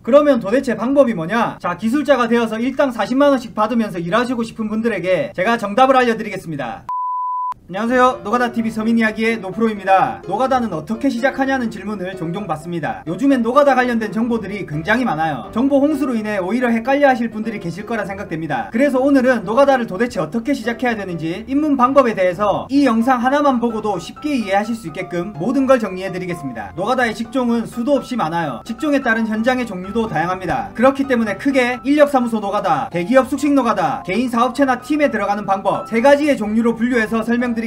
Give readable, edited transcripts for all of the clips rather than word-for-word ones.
그러면 도대체 방법이 뭐냐? 자, 기술자가 되어서 일당 40만원씩 받으면서 일하시고 싶은 분들에게 제가 정답을 알려드리겠습니다. 안녕하세요. 노가다TV 서민이야기의 노프로입니다. 노가다는 어떻게 시작하냐는 질문을 종종 받습니다. 요즘엔 노가다 관련된 정보들이 굉장히 많아요. 정보 홍수로 인해 오히려 헷갈려 하실 분들이 계실 거라 생각됩니다. 그래서 오늘은 노가다를 도대체 어떻게 시작해야 되는지, 입문 방법에 대해서 이 영상 하나만 보고도 쉽게 이해하실 수 있게끔 모든 걸 정리해 드리겠습니다. 노가다의 직종은 수도 없이 많아요. 직종에 따른 현장의 종류도 다양합니다. 그렇기 때문에 크게 인력사무소 노가다, 대기업 숙식 노가다, 개인 사업체나 팀에 들어가는 방법 3가지의 종류로 분류해서 설명드리겠습니다.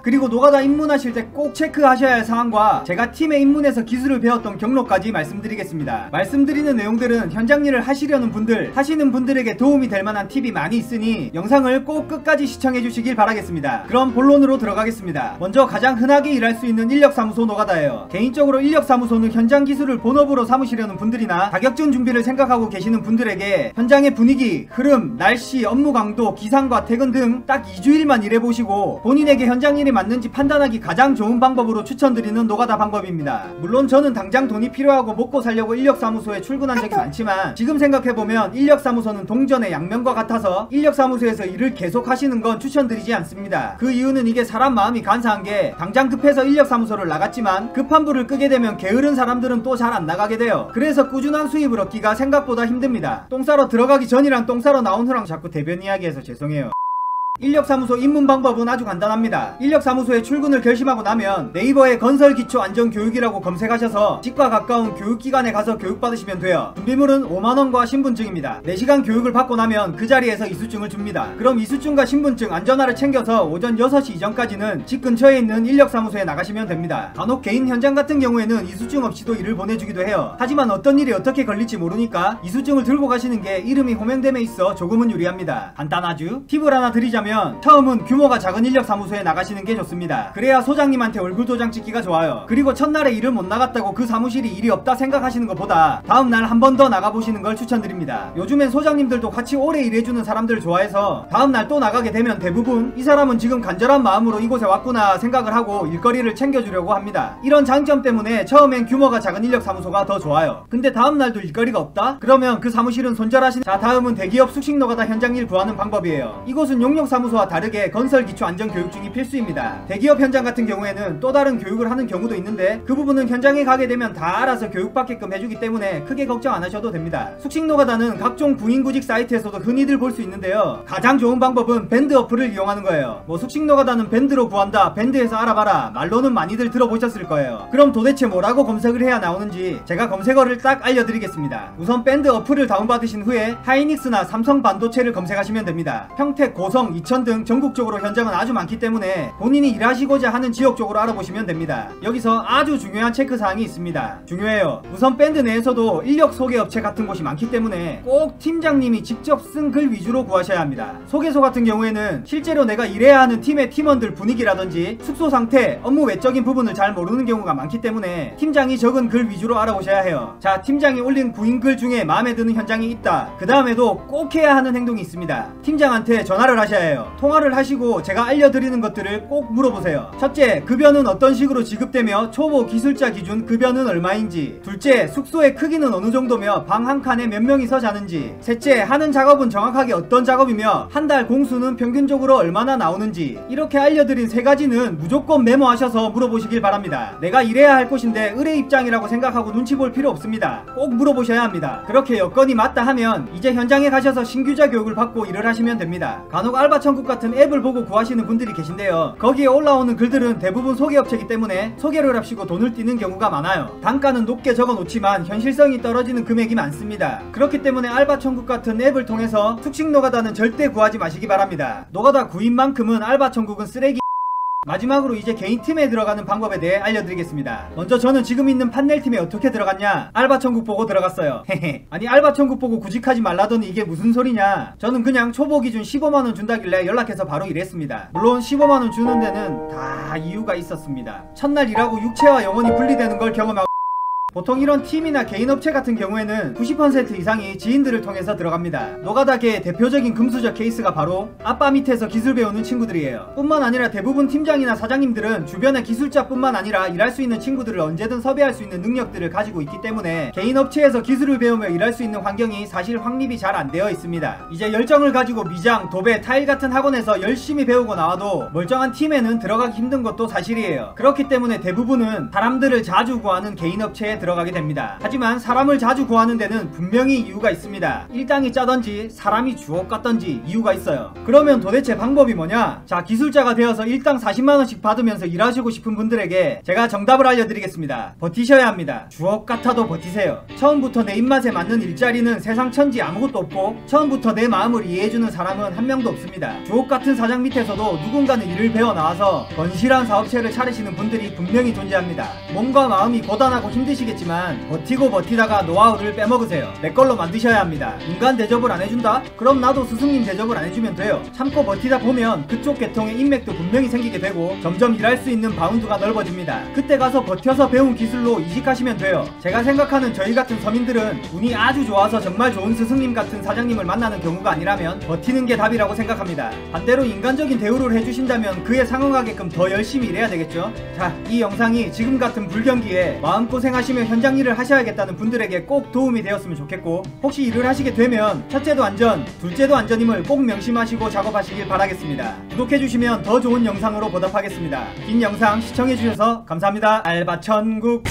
그리고 노가다 입문하실 때 꼭 체크하셔야 할 사항과 제가 팀에 입문해서 기술을 배웠던 경로까지 말씀드리겠습니다. 말씀드리는 내용들은 현장 일을 하시려는 분들, 하시는 분들에게 도움이 될 만한 팁이 많이 있으니 영상을 꼭 끝까지 시청해 주시길 바라겠습니다. 그럼 본론으로 들어가겠습니다. 먼저 가장 흔하게 일할 수 있는 인력사무소 노가다예요. 개인적으로 인력사무소는 현장 기술을 본업으로 삼으시려는 분들이나 자격증 준비를 생각하고 계시는 분들에게 현장의 분위기, 흐름, 날씨, 업무 강도, 기상과 퇴근 등 딱 2주일만 일해보시고 본인에게 현장 일이 맞는지 판단하기 가장 좋은 방법으로 추천드리는 노가다 방법입니다. 물론 저는 당장 돈이 필요하고 먹고 살려고 인력사무소에 출근한 적이 많지만 지금 생각해보면 인력사무소는 동전의 양면과 같아서 인력사무소에서 일을 계속 하시는 건 추천드리지 않습니다. 그 이유는 이게 사람 마음이 간사한 게 당장 급해서 인력사무소를 나갔지만 급한 불을 끄게 되면 게으른 사람들은 또 잘 안 나가게 돼요. 그래서 꾸준한 수입을 얻기가 생각보다 힘듭니다. 똥 싸러 들어가기 전이랑 똥 싸러 나온 후랑 자꾸 대변 이야기해서 죄송해요. 인력사무소 입문 방법은 아주 간단합니다. 인력사무소에 출근을 결심하고 나면 네이버에 건설기초안전교육이라고 검색하셔서 집과 가까운 교육기관에 가서 교육받으시면 돼요. 준비물은 5만원과 신분증입니다. 4시간 교육을 받고 나면 그 자리에서 이수증을 줍니다. 그럼 이수증과 신분증, 안전화를 챙겨서 오전 6시 이전까지는 집 근처에 있는 인력사무소에 나가시면 됩니다. 간혹 개인 현장 같은 경우에는 이수증 없이도 일을 보내주기도 해요. 하지만 어떤 일이 어떻게 걸릴지 모르니까 이수증을 들고 가시는 게 이름이 호명됨에 있어 조금은 유리합니다. 간단하죠? 팁을 하나 드리자면 처음은 규모가 작은 인력사무소에 나가시는 게 좋습니다. 그래야 소장님한테 얼굴 도장 찍기가 좋아요. 그리고 첫날에 일을 못 나갔다고 그 사무실이 일이 없다 생각하시는 것보다 다음날 한 번 더 나가보시는 걸 추천드립니다. 요즘엔 소장님들도 같이 오래 일해주는 사람들 좋아해서 다음날 또 나가게 되면 대부분 이 사람은 지금 간절한 마음으로 이곳에 왔구나 생각을 하고 일거리를 챙겨주려고 합니다. 이런 장점 때문에 처음엔 규모가 작은 인력사무소가 더 좋아요. 근데 다음날도 일거리가 없다? 그러면 그 사무실은 손절하시는. 자, 다음은 대기업 숙식노가다 현장일 구하는 방법이에요. 이곳은 용역사무소와 다르게 건설기초안전교육증이 필수입니다. 대기업 현장 같은 경우에는 또 다른 교육을 하는 경우도 있는데 그 부분은 현장에 가게 되면 다 알아서 교육받게끔 해주기 때문에 크게 걱정 안 하셔도 됩니다. 숙식노가다는 각종 구인구직 사이트에서도 흔히들 볼 수 있는데요. 가장 좋은 방법은 밴드 어플을 이용하는 거예요. 뭐 숙식노가다는 밴드로 구한다, 밴드에서 알아봐라 말로는 많이들 들어보셨을 거예요. 그럼 도대체 뭐라고 검색을 해야 나오는지 제가 검색어를 딱 알려드리겠습니다. 우선 밴드 어플을 다운받으신 후에 하이닉스나 삼성반도체를 검색하시면 됩니다. 평택, 고성, 이천 등 전국적으로 현장은 아주 많기 때문에 본인이 일하시고자 하는 지역 쪽으로 알아보시면 됩니다. 여기서 아주 중요한 체크사항이 있습니다. 중요해요. 우선 밴드 내에서도 인력 소개업체 같은 곳이 많기 때문에 꼭 팀장님이 직접 쓴 글 위주로 구하셔야 합니다. 소개서 같은 경우에는 실제로 내가 일해야 하는 팀의 팀원들 분위기라든지 숙소 상태, 업무 외적인 부분을 잘 모르는 경우가 많기 때문에 팀장이 적은 글 위주로 알아보셔야 해요. 자, 팀장이 올린 구인글 중에 마음에 드는 현장이 있다. 그 다음에도 꼭 해야 하는 행동이 있습니다. 팀장한테 전화를 하셔야 해요. 통화를 하시고 제가 알려드리는 것들을 꼭 물어보세요. 첫째, 급여는 어떤 식으로 지급되며 초보 기술자 기준 급여는 얼마인지. 둘째, 숙소의 크기는 어느 정도며 방 한 칸에 몇 명이서 자는지. 셋째, 하는 작업은 정확하게 어떤 작업이며 한 달 공수는 평균적으로 얼마나 나오는지. 이렇게 알려드린 3가지는 무조건 메모하셔서 물어보시길 바랍니다. 내가 일해야 할 곳인데 의뢰 입장이라고 생각하고 눈치 볼 필요 없습니다. 꼭 물어보셔야 합니다. 그렇게 여건이 맞다 하면 이제 현장에 가셔서 신규자 교육을 받고 일을 하시면 됩니다. 간혹 알바천국 같은 앱을 보고 구하시는 분들이 계신데요. 거기에 올라오는 글들은 대부분 소개업체이기 때문에 소개를 합시고 돈을 띄는 경우가 많아요. 단가는 높게 적어 놓지만 현실성이 떨어지는 금액이 많습니다. 그렇기 때문에 알바천국 같은 앱을 통해서 숙식노가다는 절대 구하지 마시기 바랍니다. 노가다 구인만큼은 알바천국은 쓰레기. 마지막으로 이제 개인팀에 들어가는 방법에 대해 알려드리겠습니다. 먼저 저는 지금 있는 판넬팀에 어떻게 들어갔냐? 알바천국 보고 들어갔어요. 헤헤. 아니, 알바천국 보고 구직하지 말라더니 이게 무슨 소리냐? 저는 그냥 초보 기준 15만원 준다길래 연락해서 바로 일했습니다. 물론 15만원 주는 데는 다 이유가 있었습니다. 첫날 일하고 육체와 영혼이 분리되는 걸 경험하고 보통 이런 팀이나 개인 업체 같은 경우에는 90% 이상이 지인들을 통해서 들어갑니다. 노가다계의 대표적인 금수저 케이스가 바로 아빠 밑에서 기술 배우는 친구들이에요. 뿐만 아니라 대부분 팀장이나 사장님들은 주변에 기술자뿐만 아니라 일할 수 있는 친구들을 언제든 섭외할 수 있는 능력들을 가지고 있기 때문에 개인 업체에서 기술을 배우며 일할 수 있는 환경이 사실 확립이 잘 안 되어 있습니다. 이제 열정을 가지고 미장, 도배, 타일 같은 학원에서 열심히 배우고 나와도 멀쩡한 팀에는 들어가기 힘든 것도 사실이에요. 그렇기 때문에 대부분은 사람들을 자주 구하는 개인 업체에 들어가게 됩니다. 하지만 사람을 자주 구하는 데는 분명히 이유가 있습니다. 일당이 짜던지 사람이 주옥 같던지 이유가 있어요. 그러면 도대체 방법이 뭐냐? 자, 기술자가 되어서 일당 40만원씩 받으면서 일하시고 싶은 분들에게 제가 정답을 알려드리겠습니다. 버티셔야 합니다. 주옥 같아도 버티세요. 처음부터 내 입맛에 맞는 일자리는 세상 천지 아무것도 없고 처음부터 내 마음을 이해해주는 사람은 한 명도 없습니다. 주옥 같은 사장 밑에서도 누군가는 일을 배워 나와서 건실한 사업체를 차리시는 분들이 분명히 존재합니다. 몸과 마음이 고단하고 힘드시겠지만 버티고 버티다가 노하우를 빼먹으세요. 내 걸로 만드셔야 합니다. 인간 대접을 안 해준다? 그럼 나도 스승님 대접을 안 해주면 돼요. 참고 버티다 보면 그쪽 계통의 인맥도 분명히 생기게 되고 점점 일할 수 있는 바운드가 넓어집니다. 그때 가서 버텨서 배운 기술로 이직하시면 돼요. 제가 생각하는 저희 같은 서민들은 운이 아주 좋아서 정말 좋은 스승님 같은 사장님을 만나는 경우가 아니라면 버티는 게 답이라고 생각합니다. 반대로 인간적인 대우를 해주신다면 그에 상응하게끔 더 열심히 일해야 되겠죠. 자, 이 영상이 지금 같은 불경기에 마음고생하시며 현장 일을 하셔야겠다는 분들에게 꼭 도움이 되었으면 좋겠고, 혹시 일을 하시게 되면 첫째도 안전, 둘째도 안전임을 꼭 명심하시고 작업하시길 바라겠습니다. 구독해주시면 더 좋은 영상으로 보답하겠습니다. 긴 영상 시청해주셔서 감사합니다. 알바천국.